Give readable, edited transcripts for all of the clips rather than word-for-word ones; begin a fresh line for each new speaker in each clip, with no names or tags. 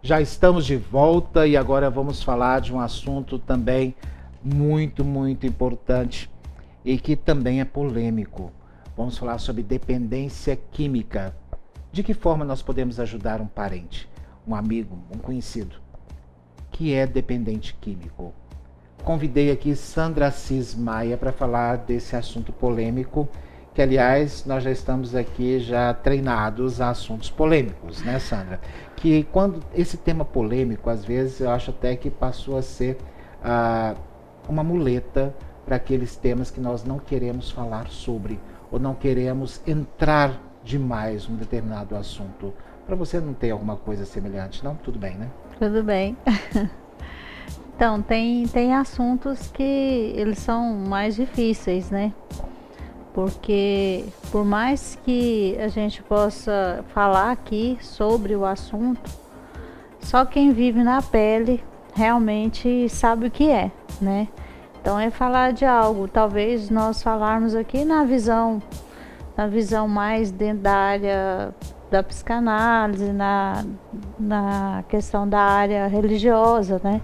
Já estamos de volta e agora vamos falar de um assunto também muito importante e que também é polêmico. Vamos falar sobre dependência química. De que forma nós podemos ajudar um parente, um amigo, um conhecido que é dependente químico? Convidei aqui Sandra Assis Maia para falar desse assunto polêmico, que aliás nós já estamos aqui já treinados a assuntos polêmicos, né, Sandra? Que quando esse tema polêmico, às vezes eu acho até que passou a ser uma muleta para aqueles temas que nós não queremos falar sobre, ou não queremos entrar demais num determinado assunto. Para você não ter alguma coisa semelhante, não? Tudo bem, né?
Tudo bem. Então, tem assuntos que eles são mais difíceis, né? Porque por mais que a gente possa falar aqui sobre o assunto, só quem vive na pele realmente sabe o que é, né? Então é falar de algo, talvez nós falarmos aqui na visão mais dentro da área da psicanálise, na questão da área religiosa, né?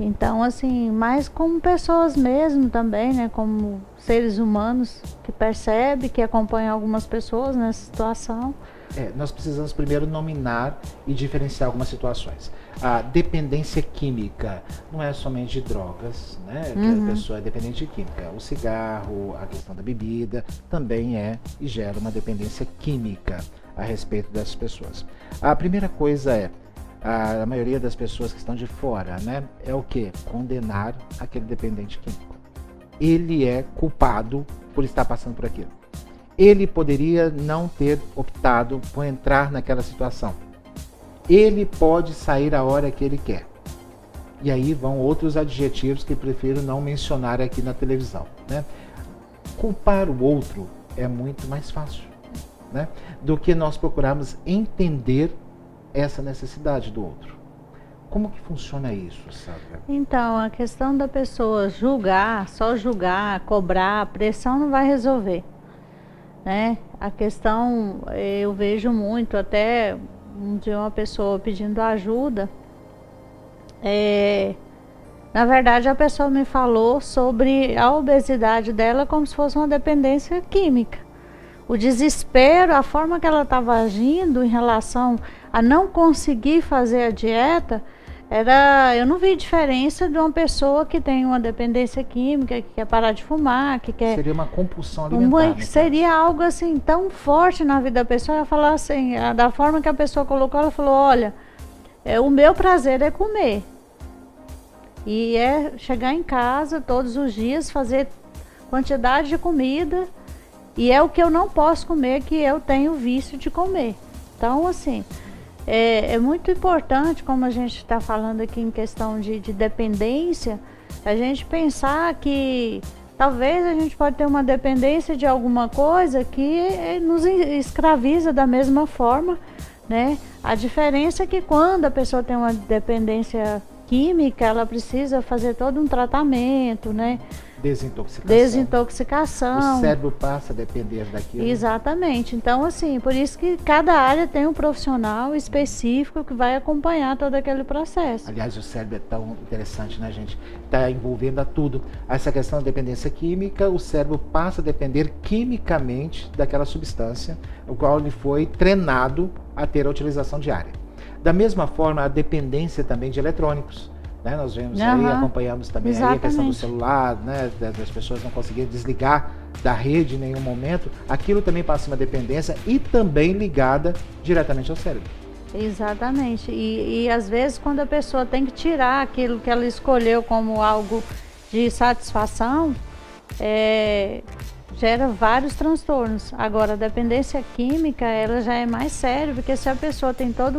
Então, assim, mais como pessoas mesmo também, né? Como seres humanos que percebem, que acompanham algumas pessoas nessa situação.
Nós precisamos primeiro nominar e diferenciar algumas situações. A dependência química não é somente de drogas, né? Que a pessoa é dependente de química. O cigarro, a questão da bebida, também e gera uma dependência química a respeito dessas pessoas. A primeira coisa a maioria das pessoas que estão de fora, né, é o que? Condenar aquele dependente químico. Ele é culpado por estar passando por aquilo. Ele poderia não ter optado por entrar naquela situação. Ele pode sair a hora que ele quer. E aí vão outros adjetivos que prefiro não mencionar aqui na televisão, né? Culpar o outro é muito mais fácil, né, do que nós procurarmos entender essa necessidade do outro. Como que funciona isso, Sandra?
Então, a questão da pessoa só julgar, cobrar, pressão não vai resolver, né? A questão, eu vejo muito, até de uma pessoa pedindo ajuda, na verdade a pessoa me falou sobre a obesidade dela como se fosse uma dependência química. O desespero, a forma que ela estava agindo em relação a não conseguir fazer a dieta, eu não vi diferença de uma pessoa que tem uma dependência química, que quer parar de fumar, que quer...
Seria uma compulsão alimentar.
Seria algo assim tão forte na vida da pessoa. Ela falou assim, da forma que a pessoa colocou, ela falou, olha, o meu prazer é comer. E é chegar em casa todos os dias, fazer quantidade de comida, e é o que eu não posso comer, que eu tenho vício de comer. Então, assim, é muito importante, como a gente está falando aqui em questão de dependência, a gente pensar que talvez a gente pode ter uma dependência de alguma coisa que nos escraviza da mesma forma, né? A diferença é que quando a pessoa tem uma dependência química, ela precisa fazer todo um tratamento, né? Desintoxicação.
O cérebro passa a depender daquilo.
Exatamente. Então, assim, por isso que cada área tem um profissional específico que vai acompanhar todo aquele processo.
Aliás, o cérebro é tão interessante, né, gente? Está envolvendo a tudo. Essa questão da dependência química, o cérebro passa a depender quimicamente daquela substância, o qual ele foi treinado a ter a utilização diária. Da mesma forma, a dependência também de eletrônicos. Né? Nós vemos aí, acompanhamos também aí a questão do celular, né? Das pessoas não conseguirem desligar da rede em nenhum momento. Aquilo também passa uma dependência e também ligada diretamente ao cérebro.
Exatamente. E às vezes quando a pessoa tem que tirar aquilo que ela escolheu como algo de satisfação, gera vários transtornos. Agora, a dependência química, ela já é mais séria, porque se a pessoa tem toda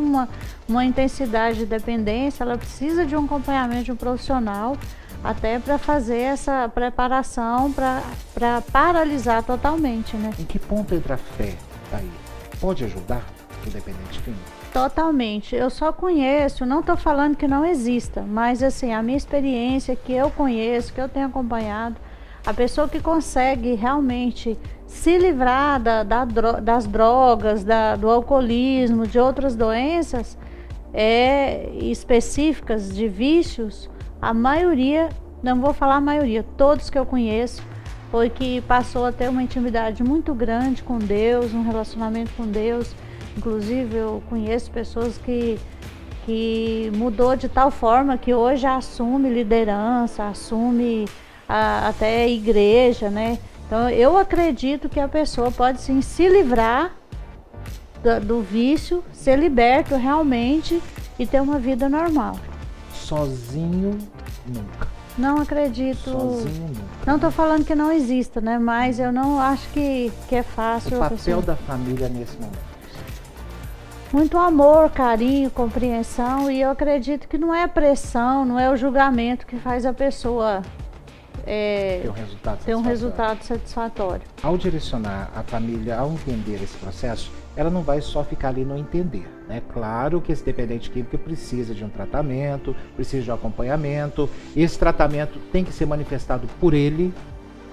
uma intensidade de dependência, ela precisa de um acompanhamento de um profissional, até para fazer essa preparação para paralisar totalmente, né?
Em que ponto entra a fé aí? Pode ajudar o dependente químico?
Totalmente. Eu só conheço, não estou falando que não exista, mas assim, a minha experiência que eu conheço, que eu tenho acompanhado, a pessoa que consegue realmente se livrar das drogas, do alcoolismo, de outras doenças, específicas de vícios, a maioria, não vou falar a maioria, todos que eu conheço, foi que passou a ter uma intimidade muito grande com Deus, um relacionamento com Deus. Inclusive eu conheço pessoas que mudou de tal forma que hoje assume liderança, assume até igreja, né? Então eu acredito que a pessoa pode sim se livrar do vício, ser liberto realmente e ter uma vida normal.
Sozinho, nunca.
Não acredito.
Sozinho, nunca.
Não estou falando que não exista, né? Mas eu não acho que é fácil.
O papel da família nesse momento?
Muito amor, carinho, compreensão, e eu acredito que não é a pressão, não é o julgamento que faz a pessoa ter um resultado satisfatório.
Ao direcionar a família ao entender esse processo, ela não vai só ficar ali no entender, né? Claro que esse dependente químico precisa de um tratamento, precisa de um acompanhamento. Esse tratamento tem que ser manifestado por ele,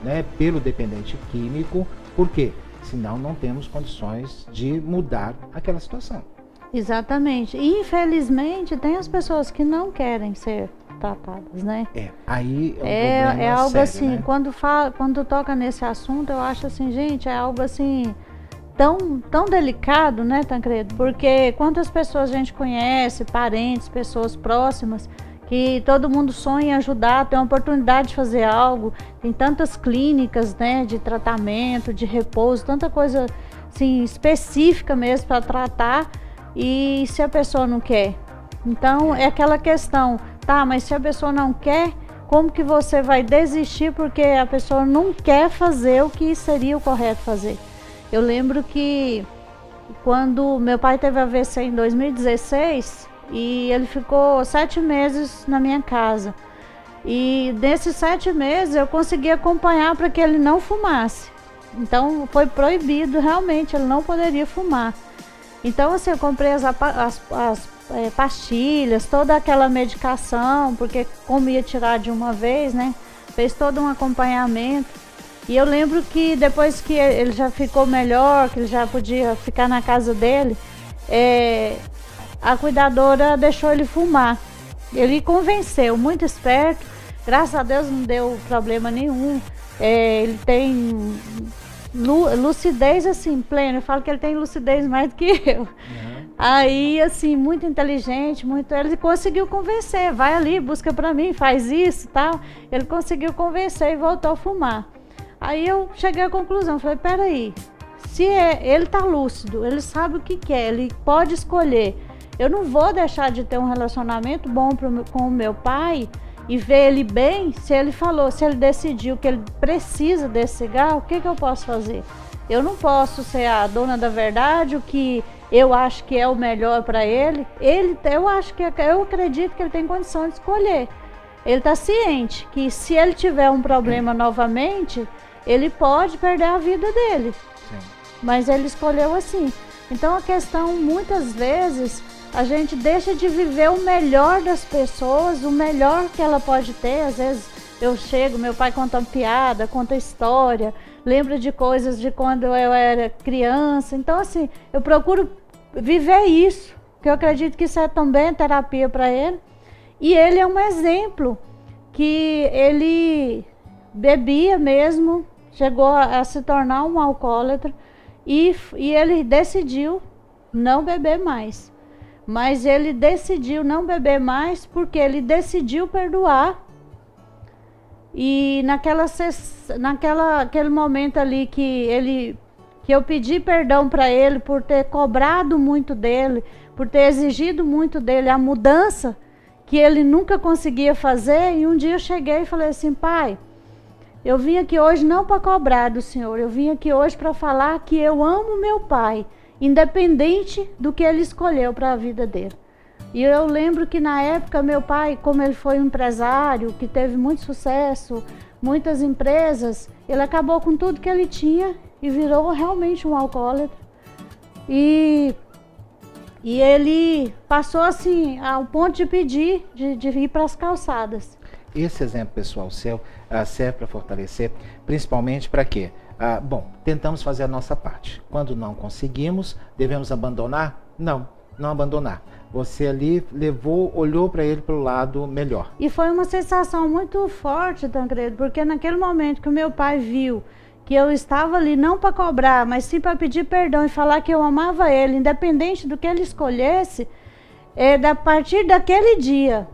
né? Pelo dependente químico. Por quê? Senão não temos condições de mudar aquela situação.
Exatamente. E infelizmente tem as pessoas que não querem ser tratadas, né?
Aí
é algo
sério,
assim,
né?
quando toca nesse assunto, eu acho assim, gente, é algo assim tão delicado, né, Tancredo? Porque quantas pessoas a gente conhece, parentes, pessoas próximas, que todo mundo sonha em ajudar, tem a oportunidade de fazer algo, tem tantas clínicas, né, de tratamento, de repouso, tanta coisa assim, específica mesmo para tratar, e se a pessoa não quer? Então é aquela questão, tá, mas se a pessoa não quer, como que você vai desistir porque a pessoa não quer fazer o que seria o correto fazer? Eu lembro que quando meu pai teve AVC em 2016, e ele ficou 7 meses na minha casa. E nesses 7 meses eu consegui acompanhar para que ele não fumasse. Então foi proibido, realmente, ele não poderia fumar. Então assim, eu comprei as pastilhas, toda aquela medicação, porque como ia tirar de uma vez, né? Fez todo um acompanhamento. E eu lembro que depois que ele já ficou melhor, que ele já podia ficar na casa dele, a cuidadora deixou ele fumar. Ele convenceu, muito esperto. Graças a Deus não deu problema nenhum. Ele tem lucidez assim, plena. Eu falo que ele tem lucidez mais do que eu. Uhum. Aí, assim, muito inteligente, ele conseguiu convencer. Vai ali, busca pra mim, faz isso, tal. Ele conseguiu convencer e voltou a fumar. Aí eu cheguei à conclusão, falei, peraí, se ele tá lúcido, ele sabe o que quer, ele pode escolher. Eu não vou deixar de ter um relacionamento bom com o meu pai e ver ele bem, se ele decidiu que ele precisa desse cigarro, o que eu posso fazer? Eu não posso ser a dona da verdade, o que eu acho que é o melhor para ele. Eu acredito que ele tem condição de escolher. Ele está ciente que se ele tiver um problema novamente, ele pode perder a vida dele. Sim. Mas ele escolheu assim. Então a questão, muitas vezes, a gente deixa de viver o melhor das pessoas, o melhor que ela pode ter. Às vezes eu chego, meu pai conta uma piada, conta história, lembra de coisas de quando eu era criança. Então assim, eu procuro viver isso, porque eu acredito que isso é também terapia para ele. E ele é um exemplo que ele bebia mesmo, chegou a se tornar um alcoólatra e ele decidiu não beber mais. Mas ele decidiu não beber mais porque ele decidiu perdoar. E naquele momento ali que eu pedi perdão para ele por ter cobrado muito dele, por ter exigido muito dele a mudança que ele nunca conseguia fazer, e um dia eu cheguei e falei assim, pai, eu vim aqui hoje não para cobrar do senhor, eu vim aqui hoje para falar que eu amo meu pai, independente do que ele escolheu para a vida dele. E eu lembro que na época meu pai, como ele foi um empresário, que teve muito sucesso, muitas empresas, ele acabou com tudo que ele tinha e virou realmente um alcoólatra. E ele passou assim, ao ponto de pedir, de ir para as calçadas.
Esse exemplo pessoal seu serve para fortalecer, principalmente para quê? Bom, tentamos fazer a nossa parte. Quando não conseguimos, devemos abandonar? Não abandonar. Você ali olhou para ele pelo lado melhor.
E foi uma sensação muito forte, Tancredo, porque naquele momento que o meu pai viu que eu estava ali não para cobrar, mas sim para pedir perdão e falar que eu amava ele, independente do que ele escolhesse, a partir daquele dia,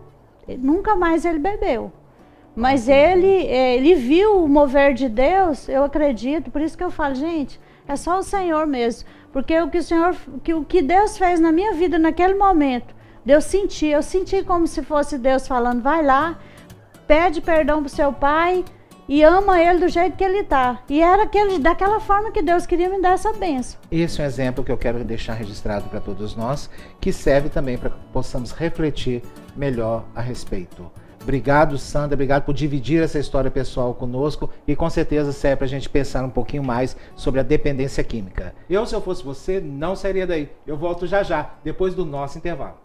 nunca mais ele bebeu. Mas ele viu o mover de Deus, eu acredito, por isso que eu falo, gente, é só o Senhor mesmo. Porque o que Deus fez na minha vida naquele momento, eu senti como se fosse Deus falando, vai lá, pede perdão pro seu pai e ama ele do jeito que ele está. E era daquela forma que Deus queria me dar essa bênção.
Esse é um exemplo que eu quero deixar registrado para todos nós, que serve também para que possamos refletir melhor a respeito. Obrigado, Sandra, obrigado por dividir essa história pessoal conosco e com certeza serve para a gente pensar um pouquinho mais sobre a dependência química. Se eu fosse você, não sairia daí. Eu volto já já, depois do nosso intervalo.